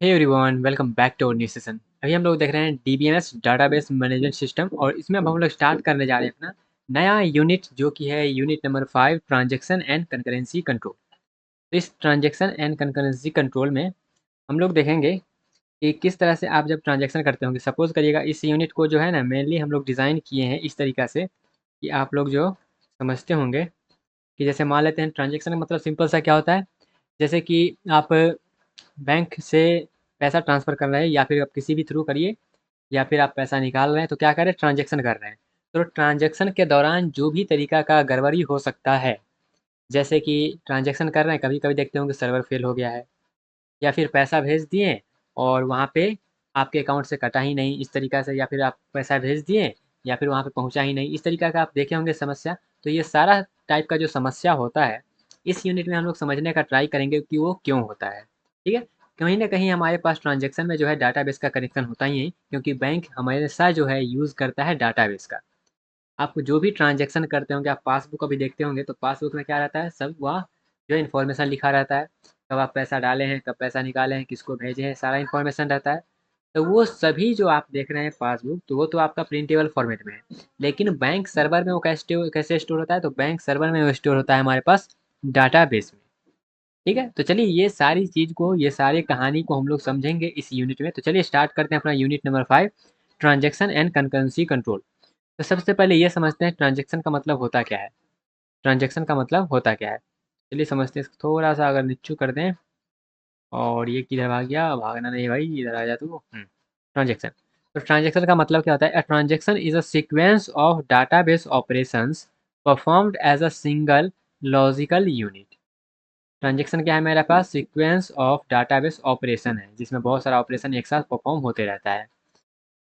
Hey everyone, welcome back to our new session. अभी हम लोग देख रहे हैं डीबीएमएस डाटाबेस मैनेजमेंट सिस्टम, और इसमें अब हम लोग स्टार्ट करने जा रहे हैं अपना नया यूनिट, जो कि है unit number 5, transaction and concurrency control. इस ट्रांजैक्शन एंड कंकरेंसी कंट्रोल में हम लोग देखेंगे कि किस तरह से आप जब ट्रांजैक्शन करते होंगे। सपोज करिएगा इस यूनिट को जो है ना, मेनली हम लोग डिज़ाइन किए हैं इस तरीक़ा से कि आप लोग जो समझते होंगे कि जैसे मान लेते हैं ट्रांजैक्शन का मतलब सिंपल सा क्या होता है। जैसे कि आप बैंक से पैसा ट्रांसफ़र कर रहे हैं, या फिर आप किसी भी थ्रू करिए, या फिर आप पैसा निकाल रहे हैं, तो क्या कर रहे हैं, ट्रांजैक्शन कर रहे हैं। तो ट्रांजैक्शन के दौरान जो भी तरीका का गड़बड़ी हो सकता है, जैसे कि ट्रांजैक्शन कर रहे हैं, कभी-कभी देखते होंगे सर्वर फेल हो गया है, या फिर पैसा भेज दिए और वहाँ पे आपके अकाउंट से कटा ही नहीं, इस तरीक़ा से, या फिर आप पैसा भेज दिए या फिर वहाँ पे पहुँचा ही नहीं, इस तरीक़ा का आप देखे होंगे समस्या। तो ये सारा टाइप का जो समस्या होता है, इस यूनिट में हम लोग समझने का ट्राई करेंगे कि वो क्यों होता है, ठीक है? कहीं न कहीं हमारे पास ट्रांजैक्शन में जो है डाटाबेस का कनेक्शन होता ही है, क्योंकि बैंक हमेशा जो है यूज़ करता है डाटाबेस का। आप जो भी ट्रांजैक्शन करते होंगे, आप पासबुक अभी देखते होंगे, तो पासबुक में क्या रहता है, सब वहाँ जो इन्फॉर्मेशन लिखा रहता है। कब आप पैसा डाले हैं, कब पैसा निकाले हैं, किसको भेजे हैं, सारा इन्फॉर्मेशन रहता है। तो वो सभी जो आप देख रहे हैं पासबुक, तो वो तो आपका प्रिंटेबल फॉर्मेट में है। लेकिन बैंक सर्वर में वो कैसे स्टोर होता है, तो बैंक सर्वर में वो स्टोर होता है हमारे पास डाटाबेस में। ठीक है? तो चलिए ये सारी चीज़ को, ये सारी कहानी को हम लोग समझेंगे इस यूनिट में। तो चलिए स्टार्ट करते हैं अपना unit number 5, transaction and concurrency control. तो सबसे पहले ये समझते हैं ट्रांजैक्शन का मतलब होता क्या है? ट्रांजैक्शन का मतलब होता क्या है? चलिए समझते हैं इसको। थोड़ा-सा अगर नीचू कर दें, और ये किधर भाग गया? भागना नहीं भाई, इधर आ जा तू। ट्रांजैक्शन। तो ट्रांजैक्शन का मतलब क्या होता है? A transaction is a sequence of database operations performed as a single logical unit. Transaction क्या है मेरे पास? सीक्वेंस ऑफ डाटाबेस ऑपरेशन है, जिसमें बहुत सारा ऑपरेशन एक साथ परफॉर्म होते रहता है।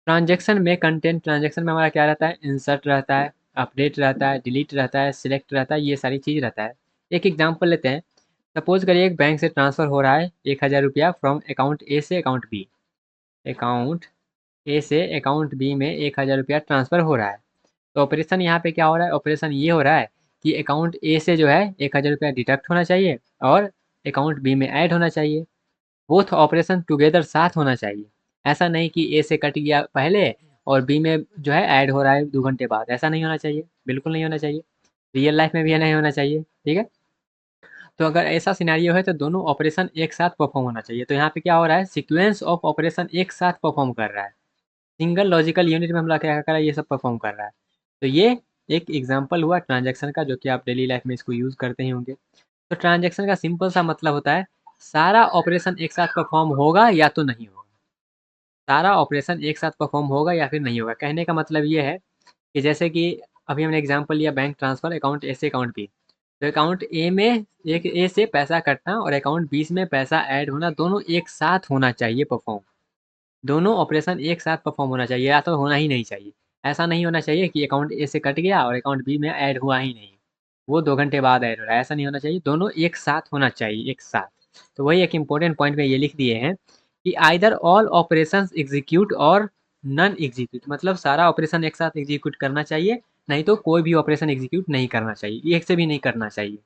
ट्रांजैक्शन में हमारा क्या रहता है? इंसर्ट रहता है, अपडेट रहता है, डिलीट रहता है, सिलेक्ट रहता है, ये सारी चीज़ रहता है। एक एग्जांपल लेते हैं। सपोज़ करिए एक बैंक से ट्रांसफ़र हो रहा है ₹1000 फ्रॉम अकाउंट ए से अकाउंट बी। अकाउंट ए से अकाउंट बी में ₹1000 ट्रांसफ़र हो रहा है। तो ऑपरेशन यहाँ पे क्या हो रहा है? ऑपरेशन ये हो रहा है कि अकाउंट ए से जो है ₹1000 डिडक्ट होना चाहिए, और अकाउंट बी में ऐड होना चाहिए। बोथ ऑपरेशन टुगेदर साथ होना चाहिए। ऐसा नहीं कि ए से कट गया पहले और बी में जो है ऐड हो रहा है 2 घंटे बाद, ऐसा नहीं होना चाहिए, बिल्कुल नहीं होना चाहिए। रियल लाइफ़ में भी ये नहीं होना चाहिए, ठीक है? तो अगर ऐसा सिनेरियो है, तो दोनों ऑपरेशन एक साथ परफ़ॉर्म होना चाहिए। तो यहाँ पे क्या हो रहा है? सीक्वेंस ऑफ ऑपरेशन एक साथ परफ़ॉर्म कर रहा है। सिंगल लॉजिकल यूनिट में हम लोग क्या कर रहा है, ये सब परफ़ॉर्म कर रहा है। तो ये एक एग्ज़ाम्पल हुआ ट्रांज़ैक्शन का, जो कि आप डेली लाइफ़ में इसको यूज़ करते ही होंगे। तो ट्रांज़ैक्शन का सिंपल सा मतलब होता है, सारा ऑपरेशन एक साथ परफ़ॉर्म होगा या तो नहीं होगा। सारा ऑपरेशन एक साथ परफ़ॉर्म होगा या फिर नहीं होगा। कहने का मतलब ये है कि जैसे कि अभी हमने एग्ज़ाम्पल लिया, बैंक ट्रांसफ़र अकाउंट ए से अकाउंट बी। तो अकाउंट ए में एक ए से पैसा कटना और अकाउंट बी में पैसा ऐड होना, दोनों एक साथ होना चाहिए परफ़ॉर्म। दोनों ऑपरेशन एक साथ परफ़ॉर्म होना चाहिए, या तो होना ही नहीं चाहिए। ऐसा नहीं होना चाहिए कि अकाउंट ए से कट गया और अकाउंट बी में ऐड हुआ ही नहीं। वो 2 घंटे बाद ऐड हो रहा है, ऐसा नहीं होना चाहिए। दोनों एक साथ होना चाहिए, एक साथ। तो वही एक इम्पोर्टेंट पॉइंट में ये लिख दिए हैं कि आइदर ऑल ऑपरेशंस एग्ज़ीक्यूट और नॉन एग्ज़ीक्यूट, मतलब सारा ऑपरेशन एक साथ एग्ज़ीक्यूट करना चाहिए, नहीं तो कोई भी ऑपरेशन एग्ज़ीक्यूट नहीं करना चाहिए। एक से भी नहीं करना चाहिए।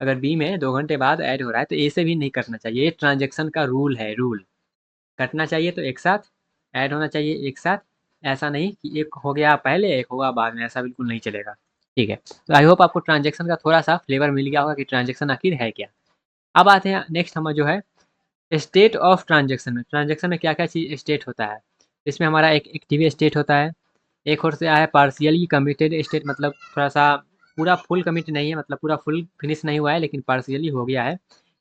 अगर बी में 2 घंटे बाद ऐड हो रहा है, तो ए से भी नहीं करना चाहिए। ये ट्रांज़ैक्शन का रूल है, रूल। कटना चाहिए तो एक साथ, ऐड होना चाहिए एक साथ, ऐसा नहीं कि एक हो गया पहले, एक होगा बाद में, ऐसा बिल्कुल नहीं चलेगा। ठीक है, तो आई होप आपको ट्रांज़ैक्शन का थोड़ा-सा फ्लेवर मिल गया होगा कि ट्रांज़ैक्शन आखिर है क्या? अब आते हैं नेक्स्ट, हम जो है स्टेट ऑफ ट्रांज़ैक्शन में। ट्रांज़ैक्शन में क्या-क्या चीज़ स्टेट होता है? इसमें हमारा एक एक्टिव स्टेट होता है, एक और से है पार्शियली कमिटेड स्टेट, मतलब थोड़ा-सा पूरा फुल कमिट नहीं है, मतलब पूरा फुल फिनिश नहीं हुआ है लेकिन पार्शियली हो गया है।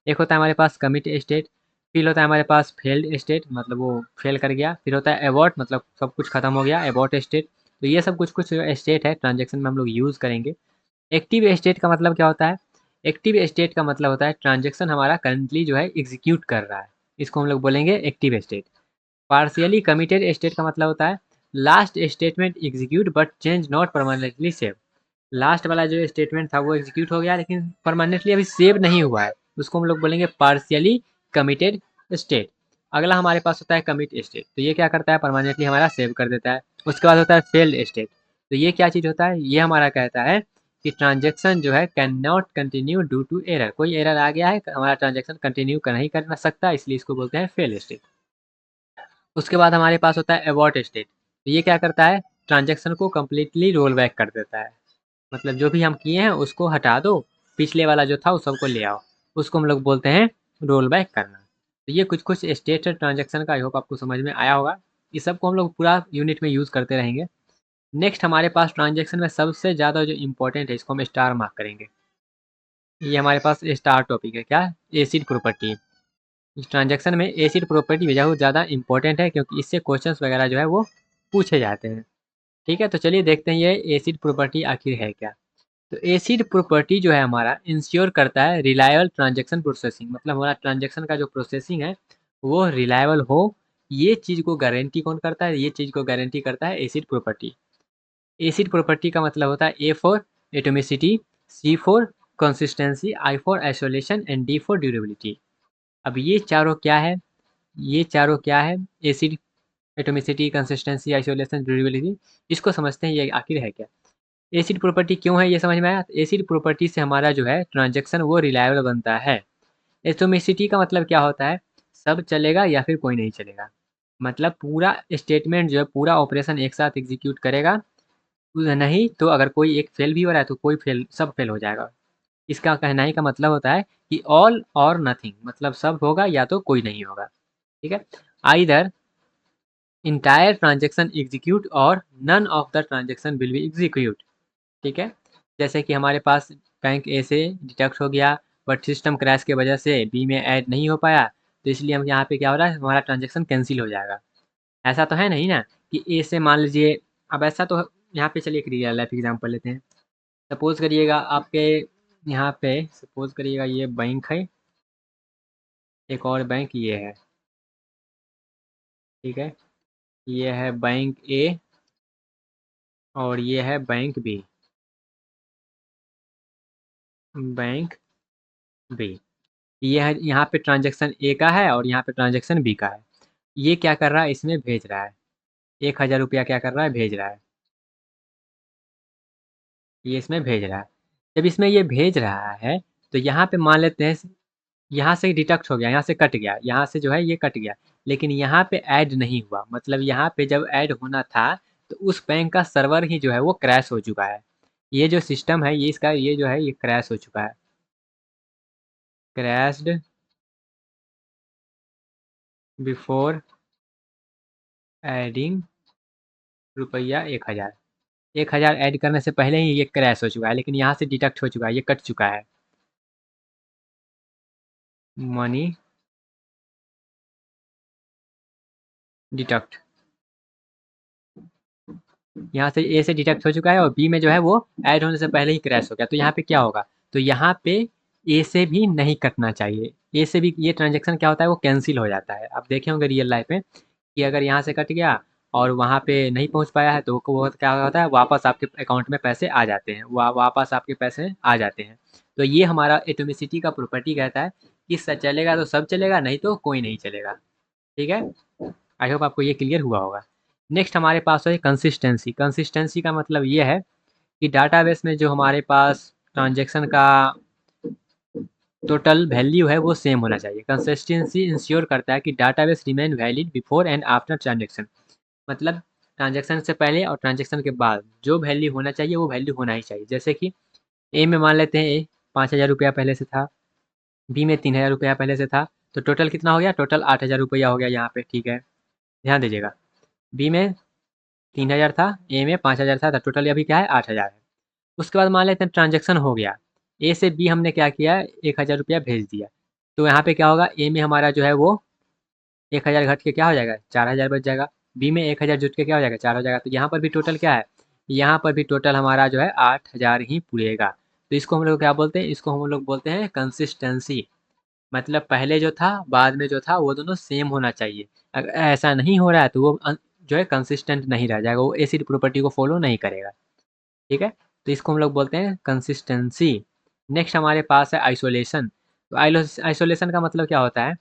एक होता है हमारे पास कमिट स्टेट, फिर होता है हमारे पास फेल्ड स्टेट, मतलब वो फेल कर गया, फिर होता है एबॉर्ट, मतलब सब कुछ खत्म हो गया, एबॉर्ट स्टेट। तो ये सब कुछ-कुछ स्टेट है ट्रांज़ैक्शन में हम लोग यूज़ करेंगे। एक्टिव स्टेट का मतलब क्या होता है? एक्टिव स्टेट का मतलब होता है ट्रांज़ैक्शन हमारा करंटली जो है एग्ज़ीक्यूट कर रहा है। इसको हम लोग बोलेंगे active state. Partially committed state का मतलब होता है last statement execute but change not permanently save. Last वाला जो स्टेटमेंट था वो एग्ज़ीक्यूट हो गया, लेकिन परमानेंटली अभी सेव नहीं हुआ है। उसको हम लोग बोलेंगे पार्शियली कमिटेड स्टेट। अगला हमारे पास होता है कमिट स्टेट। तो ये क्या करता है? परमानेंटली हमारा सेव कर देता है। उसके बाद होता है फेल्ड स्टेट। तो ये क्या चीज़ होता है? ये हमारा कहता है कि ट्रांज़ैक्शन जो है can not continue due to error. कोई एरर आ गया है, हमारा ट्रांज़ैक्शन कंटिन्यू कर नहीं कर सकता, इसलिए इसको बोलते हैं फेल स्टेट। उसके बाद हमारे पास होता है अबॉर्ट स्टेट। तो ये क्या करता है, ट्रांजेक्शन को कम्प्लीटली रोल बैक कर देता है। मतलब जो भी हम किए हैं उसको हटा दो, पिछले वाला जो था उस सबको ले आओ, उसको हम लोग बोलते हैं रोल बैक करना। तो ये कुछ कुछ स्टेट है ट्रांजेक्शन का, आई होप आपको समझ में आया होगा। इस सब को हम लोग पूरा यूनिट में यूज़ करते रहेंगे। नेक्स्ट हमारे पास ट्रांजेक्शन में सबसे ज़्यादा जो इंपॉर्टेंट है, इसको हम स्टार मार्क करेंगे। ये हमारे पास स्टार टॉपिक है, क्या, एसिड प्रॉपर्टी। इस ट्रांजेक्शन में एसिड प्रॉपर्टी बहुत ज़्यादा इंपॉर्टेंट है, क्योंकि इससे क्वेश्चंस वगैरह जो है वो पूछे जाते हैं। ठीक है, तो चलिए देखते हैं ये एसिड प्रॉपर्टी आखिर है क्या। तो एसिड प्रॉपर्टी जो है हमारा इंश्योर करता है रिलायबल ट्रांजेक्शन प्रोसेसिंग। मतलब हमारा ट्रांजेक्शन का जो प्रोसेसिंग है वो रिलायबल हो। ये चीज़ को गारंटी कौन करता है, ये चीज़ को गारंटी करता है एसिड प्रॉपर्टी। एसिड प्रॉपर्टी का मतलब होता है A for atomicity, C for consistency, I for isolation and D for durability. अब ये चारों क्या है, ये चारों क्या है, ACID, atomicity, consistency, isolation, durability. इसको समझते हैं ये आखिर है क्या। एसिड प्रॉपर्टी क्यों है ये समझ में आया। एसिड प्रॉपर्टी से हमारा जो है ट्रांजेक्शन वो रिलायबल बनता है। एटोमिसिटी का मतलब क्या होता है, सब चलेगा या फिर कोई नहीं चलेगा। मतलब पूरा स्टेटमेंट जो है, पूरा ऑपरेशन एक साथ एग्जीक्यूट करेगा, नहीं तो अगर कोई एक फेल भी हो रहा है तो कोई फेल, सब फेल हो जाएगा। इसका कहना का मतलब होता है कि ऑल और नथिंग, मतलब सब होगा या तो कोई नहीं होगा। ठीक है, आइदर इंटायर ट्रांजेक्शन एग्जीक्यूट और none of the transaction will be execute. ठीक है, जैसे कि हमारे पास बैंक ए से डिटेक्ट हो गया, बट सिस्टम क्रैश की वजह से बी में ऐड नहीं हो पाया, तो इसलिए हम यहाँ पे क्या हो रहा है, हमारा ट्रांजेक्शन कैंसिल हो जाएगा। ऐसा तो है नहीं ना कि ए से मान लीजिए, अब ऐसा तो यहाँ पे चलिए एक रियल लाइफ एग्जांपल लेते हैं। सपोज करिएगा आपके यहाँ पे, सपोज करिएगा ये बैंक है, एक और बैंक ये है। ठीक है, ये है बैंक ए और ये है बैंक बी, बैंक बी। ये है, यहाँ पे ट्रांजेक्शन ए का है और यहाँ पे ट्रांजेक्शन बी का है। ये क्या कर रहा है, इसमें भेज रहा है 1000 रुपया, क्या कर रहा है, भेज रहा है। ये इसमें भेज रहा है। जब इसमें ये भेज रहा है तो यहाँ पे मान लेते हैं, यहाँ से डिडक्ट हो गया, यहाँ से कट गया, यहाँ से जो है ये कट गया, लेकिन यहाँ पे ऐड नहीं हुआ। मतलब यहाँ पे जब ऐड होना था तो उस बैंक का सर्वर ही जो है वो क्रैश हो चुका है। ये जो सिस्टम है ये इसका, ये जो है ये क्रैश हो चुका है, क्रैश्ड बिफोर एडिंग रुपया 1000। 1000 ऐड करने से पहले ही ये क्रैश हो चुका है, लेकिन यहाँ से डिडक्ट हो चुका है, ये कट चुका है। मनी डिडक्ट, यहाँ से ए से डिडक्ट हो चुका है और बी में जो है वो ऐड होने से पहले ही क्रैश हो गया। तो यहाँ पे क्या होगा, तो यहाँ पे ए से भी नहीं कटना चाहिए। ए से भी ये ट्रांजेक्शन क्या होता है, वो कैंसिल हो जाता है। आप देखे होंगे रियल लाइफ में कि अगर यहाँ से कट गया और वहाँ पे नहीं पहुँच पाया है तो वो क्या होता है, वापस आपके अकाउंट में पैसे आ जाते हैं, वापस आपके पैसे आ जाते हैं। तो ये हमारा एटोमिसिटी का प्रॉपर्टी कहता है कि चलेगा तो सब चलेगा, नहीं तो कोई नहीं चलेगा। ठीक है, आई होप आपको ये क्लियर हुआ होगा। नेक्स्ट हमारे पास है कंसिस्टेंसी। कंसिस्टेंसी का मतलब ये है कि डाटाबेस में जो हमारे पास ट्रांजेक्शन का टोटल वैल्यू है वो सेम होना चाहिए। कंसिस्टेंसी इंश्योर करता है कि database remain valid before and after transaction. मतलब ट्रांजेक्शन से पहले और ट्रांजेक्शन के बाद जो वैल्यू होना चाहिए वो वैल्यू होना ही चाहिए। जैसे कि ए में मान लेते हैं ए 5000 रुपया पहले से था, बी में 3000 रुपया पहले से था, तो टोटल कितना हो गया, टोटल 8000 रुपया हो गया यहाँ पे। ठीक है, ध्यान दीजिएगा, बी में 3000 था, ए में 5000 था, तो टोटल अभी क्या है, 8000 है। उसके बाद मान लेते हैं ट्रांजेक्शन हो गया, ए से बी हमने क्या किया, 1000 रुपया भेज दिया। तो यहाँ पे क्या होगा, ए में हमारा जो है वो 1000 घट के क्या हो जाएगा, 4000 बच जाएगा। बी में 1000 जुट के क्या हो जाएगा, 4 हो जाएगा। तो यहाँ पर भी टोटल क्या है, यहाँ पर भी टोटल हमारा जो है 8000 ही पूरेगा। तो इसको हम लोग क्या बोलते हैं, इसको हम लोग बोलते हैं कंसिस्टेंसी। मतलब पहले जो था बाद में जो था वो दोनों सेम होना चाहिए। अगर ऐसा नहीं हो रहा है तो वो जो है कंसिस्टेंट नहीं रह जाएगा, वो एसिड प्रॉपर्टी को फॉलो नहीं करेगा। ठीक है, तो इसको हम लोग बोलते हैं कंसिस्टेंसी। नेक्स्ट हमारे पास है आइसोलेशन। तो आइसोलेशन का मतलब क्या होता है,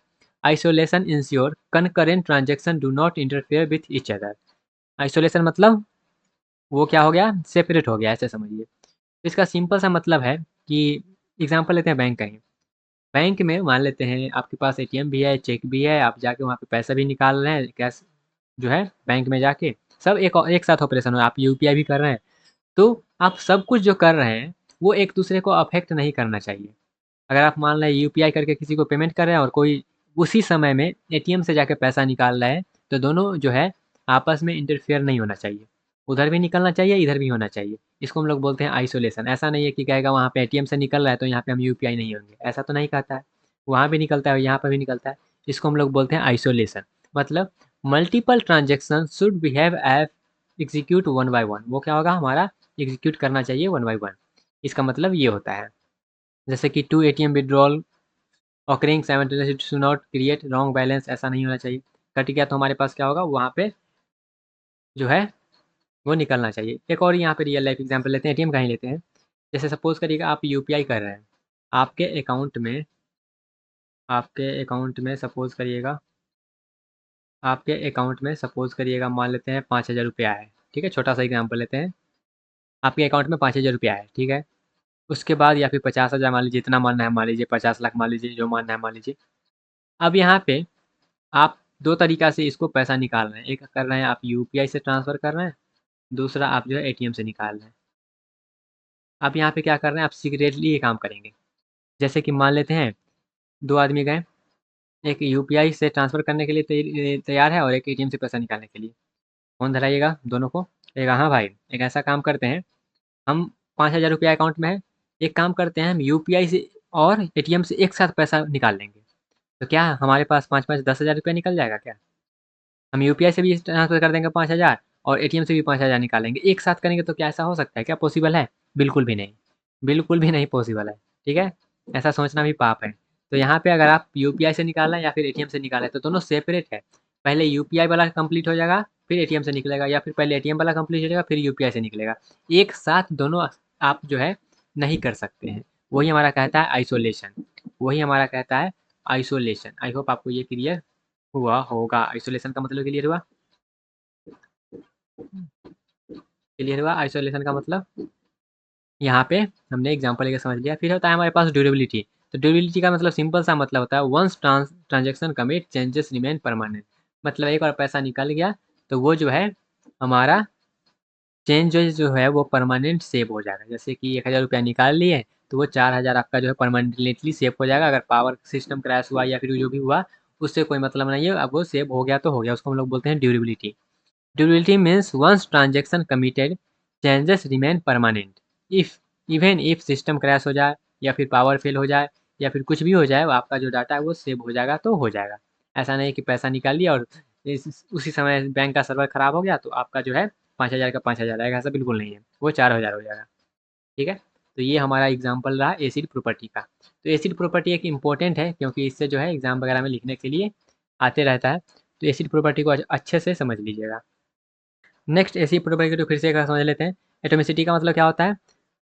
isolation ensure concurrent transaction do not interfere with each other. Isolation मतलब वो क्या हो गया, सेपरेट हो गया, ऐसे समझिए। इसका सिंपल सा मतलब है कि एग्जांपल लेते हैं बैंक का ही। बैंक में मान लेते हैं आपके पास एटीएम भी है, चेक भी है, आप जाके वहाँ पे पैसा भी निकाल रहे हैं, कैश जो है बैंक में जाके सब एक साथ ऑपरेशन हो, आप यूपीआई भी कर रहे हैं, तो आप सब कुछ जो कर रहे हैं, वो एक दूसरे को अफेक्ट नहीं करना चाहिए। अगर आप मान लें यूपीआई करके किसी को पेमेंट कर रहे हैं और कोई उसी समय में एटीएम से जाके पैसा निकाल रहा है, तो दोनों जो है आपस में इंटरफेयर नहीं होना चाहिए। उधर भी निकलना चाहिए, इधर भी होना चाहिए। इसको हम लोग बोलते हैं आइसोलेशन। ऐसा नहीं है कि कहेगा वहाँ पे एटीएम से निकल रहा है तो यहाँ पे हम यूपीआई नहीं होंगे, ऐसा तो नहीं कहता है। वहाँ भी निकलता है, यहाँ पर भी निकलता है। इसको हम लोग बोलते हैं आइसोलेशन। मतलब multiple transaction should behave as execute one by one. वो क्या होगा, हमारा एग्जीक्यूट करना चाहिए वन बाय वन। इसका मतलब ये होता है, जैसे कि two ATM withdrawal occurring simultaneously to not create wrong balance, ऐसा नहीं होना चाहिए। कट गया तो हमारे पास क्या होगा, वहाँ पे जो है वो निकलना चाहिए। एक और यहाँ पे रियल लाइफ एग्जांपल लेते हैं, एटीएम का ही लेते हैं। जैसे सपोज करिएगा आप यूपीआई कर रहे हैं, आपके अकाउंट में सपोज करिएगा, आपके अकाउंट में सपोज करिएगा मान लेते हैं 5,000 रुपया है, ठीक है, छोटा सा एग्जाम्पल लेते हैं। आपके अकाउंट में 5,000 रुपया है, ठीक है। उसके बाद या फिर 50,000 मान लीजिए, जितना मानना है मान लीजिए, 50 लाख मान लीजिए, जो मानना है मान लीजिए। अब यहाँ पे आप दो तरीका से इसको पैसा निकाल रहे हैं। एक कर रहे हैं आप यूपीआई से ट्रांसफ़र कर रहे हैं, दूसरा आप जो है एटीएम से निकाल रहे हैं। अब यहाँ पे क्या कर रहे हैं, आप सीक्रेटली ये काम करेंगे। जैसे कि मान लेते हैं 2 आदमी गए, एक यूपीआई से ट्रांसफ़र करने के लिए तैयार है और एक एटीएम से पैसा निकालने के लिए। फ़ोन धराइएगा दोनों को, कहेगा हाँ भाई, एक ऐसा काम करते हैं, हम 5,000 रुपया अकाउंट में है, एक काम करते हैं हम यूपीआई से और एटीएम से एक साथ पैसा निकाल लेंगे। तो क्या हमारे पास 5-5 10,000 रुपया निकल जाएगा क्या? हम यूपीआई से भी ट्रांसफ़र कर देंगे 5,000 और एटीएम से भी 5,000 निकालेंगे। एक साथ करेंगे तो क्या ऐसा हो सकता है? क्या पॉसिबल है? बिल्कुल भी नहीं। बिल्कुल भी नहीं पॉसिबल है, ठीक है? ऐसा सोचना भी पाप है। तो यहाँ पे अगर आप यूपीआई से निकाल रहे हैं या फिर एटीएम से निकाल रहे हैं, तो दोनों सेपरेट है। पहले यूपीआई वाला कंप्लीट हो जाएगा, फिर एटीएम से निकलेगा, या फिर पहले एटीएम वाला कंप्लीट हो जाएगा, फिर यूपीआई से निकलेगा। एक साथ दोनों आप जो है नहीं कर सकते हैं। वही हमारा कहता है आइसोलेशन। वही हमारा कहता है आइसोलेशन। आई होप आपको ये क्लियर हुआ होगा। आइसोलेशन का मतलब क्लियर हुआ? क्लियर हुआ आइसोलेशन का मतलब? यहाँ पे हमने एग्जांपल लेके समझ लिया। फिर होता है हमारे पास ड्यूरेबिलिटी। तो ड्यूरेबिलिटी का मतलब सिंपल सा मतलब होता है once transaction commit changes remain permanent. मतलब एक बार पैसा निकल गया तो वो जो है हमारा जो है वो परमानेंट सेव हो जाएगा। जैसे कि 1,000 रुपया निकाल लिए तो वो 4,000 आपका जो है परमानेंटली सेव हो जाएगा। अगर पावर सिस्टम क्रैश हुआ या फिर जो भी हुआ उससे कोई मतलब नहीं है, अब वो सेव हो गया तो हो गया। उसको हम लोग बोलते हैं durability. Durability means once transaction committed, changes remain permanent. If even if system crash हो जाए या फिर पावर फेल हो जाए या फिर कुछ भी हो जाए, आपका जो डाटा है वो सेव हो जाएगा तो हो जाएगा। ऐसा नहीं कि पैसा निकाल लिया और उसी समय बैंक का सर्वर खराब हो गया तो आपका जो है 5,000 का 5,000 आएगा, ऐसा बिल्कुल नहीं है। वो 4,000 हो जाएगा, ठीक है। तो ये हमारा एग्जाम्पल रहा एसिड प्रॉपर्टी का। तो एसिड प्रॉपर्टी एक इम्पोर्टेंट है क्योंकि इससे जो है एग्जाम वगैरह में लिखने के लिए आते रहता है। तो एसिड प्रॉपर्टी को अच्छे से समझ लीजिएगा। नेक्स्ट ऐसी प्रॉपर्टी को फिर से एक बार समझ लेते हैं। एटॉमिसिटी का मतलब क्या होता है?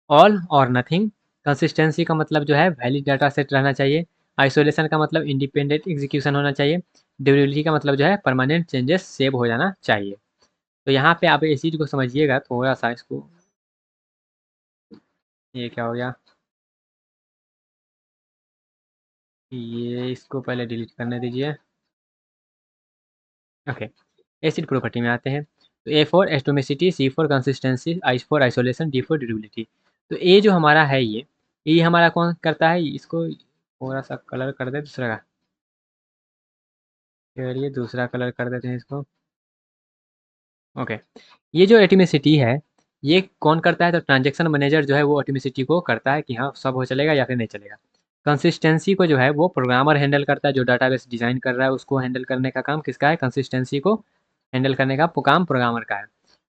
ऑल और नथिंग। कंसिस्टेंसी का मतलब जो है वैलिड डाटा सेट रहना चाहिए। आइसोलेशन का मतलब इंडिपेंडेंट एग्जीक्यूशन होना चाहिए। ड्यूरेबिलिटी का मतलब जो है परमानेंट चेंजेस सेव हो जाना चाहिए। तो यहाँ पे आप इस चीज़ को समझिएगा थोड़ा सा। इसको ये क्या हो गया, ये इसको पहले डिलीट करने दीजिए। ओके, एसिड प्रॉपर्टी में आते हैं। तो A for atomicity, C for consistency, I for isolation, D for durability. तो ए जो हमारा है ये हमारा कौन करता है? इसको थोड़ा सा कलर कर दे दूसरा का, चलिए दूसरा कलर कर देते हैं इसको। ओके, ये जो एटोमिसिटी है ये कौन करता है? तो ट्रांजेक्शन मैनेजर जो है वो एटोमिसिटी को करता है कि हाँ सब हो चलेगा या फिर नहीं चलेगा। कंसिस्टेंसी को जो है वो प्रोग्रामर हैंडल करता है, जो डाटाबेस डिज़ाइन कर रहा है उसको हैंडल करने का काम किसका है? कंसिस्टेंसी को हैंडल करने का काम प्रोग्रामर का है।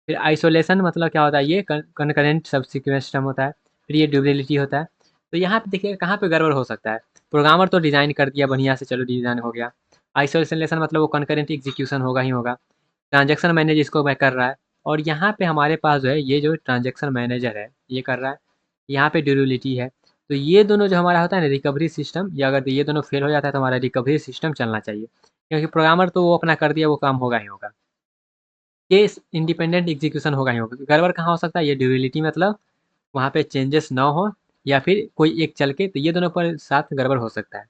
फिर आइसोलेशन मतलब क्या होता है? ये कनकरेंट सबसीक्वेंस सिस्टम होता है। फिर ये ड्यूरेबिलिटी होता है। तो यहाँ पे देखिए कहाँ पे गड़बड़ हो सकता है। प्रोग्रामर तो डिज़ाइन कर दिया बढ़िया से, चलो डिज़ाइन हो गया। आइसोलेशन मतलब वो कनकरेंट एग्जीक्यूशन होगा ही होगा। ट्रांजेक्शन मैनेज इसको मैं कर रहा है और यहाँ पे हमारे पास जो है ये जो ट्रांजेक्शन मैनेजर है ये कर रहा है। यहाँ पे ड्यूरेबिलिटी है। तो ये दोनों जो हमारा होता है ना रिकवरी सिस्टम, या अगर ये दोनों फेल हो जाता है तो हमारा रिकवरी सिस्टम चलना चाहिए, क्योंकि प्रोग्रामर तो वो अपना कर दिया, वो काम होगा ही होगा। ये इंडिपेंडेंट एग्जीक्यूशन होगा ही होगा। गड़बड़ कहाँ हो सकता है? ये ड्यूरेबिलिटी मतलब वहाँ पे चेंजेस ना हो या फिर कोई एक चल के, तो ये दोनों पर साथ गड़बड़ हो सकता है।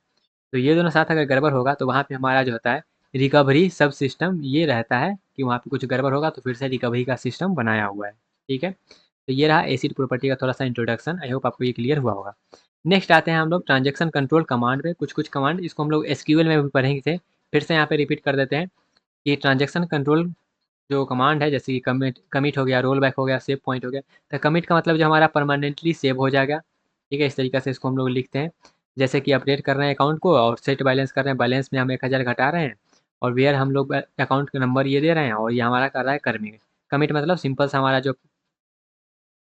तो ये दोनों साथ अगर गड़बड़ होगा तो वहाँ पे हमारा जो होता है रिकवरी सब सिस्टम ये रहता है कि वहाँ पे कुछ गड़बड़ होगा तो फिर से रिकवरी का सिस्टम बनाया हुआ है। ठीक है, तो ये रहा एसिड प्रॉपर्टी का थोड़ा सा इंट्रोडक्शन। आई होप आपको ये क्लियर हुआ होगा। नेक्स्ट आते हैं हम लोग ट्रांजेक्शन कंट्रोल कमांड पे। कुछ कुछ कमांड इसको हम लोग एसक्यूएल में भी पढ़ेंगे थे, फिर से यहाँ पे रिपीट कर देते हैं कि ट्रांजेक्शन कंट्रोल जो कमांड है, जैसे कि कमिट कमिट हो गया, रोल बैक हो गया, सेव पॉइंट हो गया। तो कमिट का मतलब जो हमारा परमानेंटली सेव हो जाएगा। ठीक है, इस तरीके से इसको हम लोग लिखते हैं। जैसे कि अपडेट कर रहे हैं अकाउंट को और सेट बैलेंस कर रहे हैं, बैलेंस में हम 1000 घटा रहे हैं और वेयर हम लोग अकाउंट का नंबर ये दे रहे हैं और ये हमारा कर रहा है कमिट। कमिट मतलब सिंपल सा हमारा जो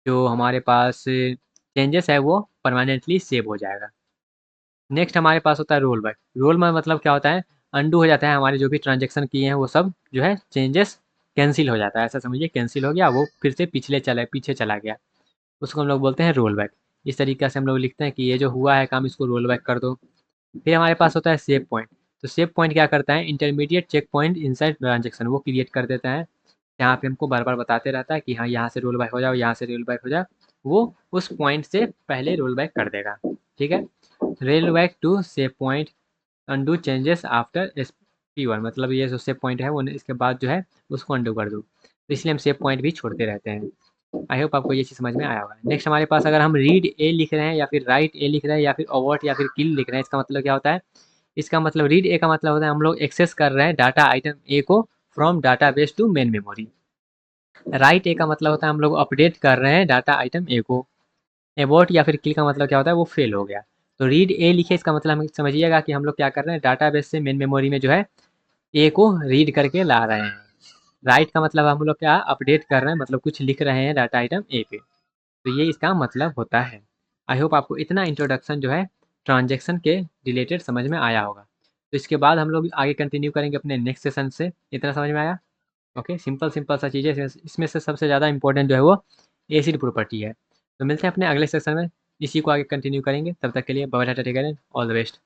जो हमारे पास चेंजेस है वो परमानेंटली सेव हो जाएगा। नेक्स्ट हमारे पास होता है रोल बैक। रोल में मतलब क्या होता है, अंडू हो जाता है, हमारे जो भी ट्रांजेक्शन किए हैं वो सब जो है चेंजेस कैंसिल हो जाता है। ऐसा समझिए कैंसिल हो गया, वो फिर से पीछे चला गया, उसको हम लोग बोलते हैं रोल बैक। इस तरीके से हम लोग लिखते हैं कि ये जो हुआ है काम इसको रोल बैक कर दो। फिर हमारे पास होता है सेव पॉइंट। तो सेव पॉइंट क्या करता है, intermediate check point inside transaction वो क्रिएट कर देता है। यहाँ पे हमको बार बार बताते रहता है कि हाँ यहाँ से रोल बैक हो जाओ, यहाँ से रोल बैक हो जाओ, वो उस पॉइंट से पहले रोल बैक कर देगा। ठीक है, roll back to save point undo changes after S P1, मतलब ये जो सेव पॉइंट है वो इसके बाद जो है उसको अनडू कर दो। तो इसलिए हम सेव पॉइंट भी छोड़ते रहते हैं। आई होप आपको ये चीज़ समझ में आया होगा। नेक्स्ट हमारे पास अगर हम रीड ए लिख रहे हैं या फिर राइट ए लिख रहे हैं या फिर ओवर्ट या फिर किल लिख रहे हैं, इसका मतलब क्या होता है, इसका मतलब रीड ए का मतलब होता है हम लोग एक्सेस कर रहे हैं डाटा आइटम ए को from database to main memory. Write A का मतलब होता है हम लोग अपडेट कर रहे हैं डाटा आइटम ए को। एबॉर्ट या फिर किल का मतलब क्या होता है, वो फेल हो गया। तो रीड ए लिखे इसका मतलब हम समझिएगा कि हम लोग क्या कर रहे हैं, डाटा बेस से मेन मेमोरी में जो है ए को रीड करके ला रहे हैं। राइट का मतलब हम लोग क्या अपडेट कर रहे हैं, मतलब कुछ लिख रहे हैं डाटा आइटम ए पे। तो ये इसका मतलब होता है। आई होप आपको इतना इंट्रोडक्शन जो है ट्रांजेक्शन के रिलेटेड समझ में आया होगा। तो इसके बाद हम लोग आगे कंटिन्यू करेंगे अपने नेक्स्ट सेशन से। इतना समझ में आया? ओके, सिंपल सिंपल सा चीज़ें, इसमें से सबसे ज़्यादा इंपॉर्टेंट जो है वो एसिड प्रॉपर्टी है। तो मिलते हैं अपने अगले सेशन में, इसी को आगे कंटिन्यू करेंगे। तब तक के लिए बाय बाय, टाटा, take care, all the best.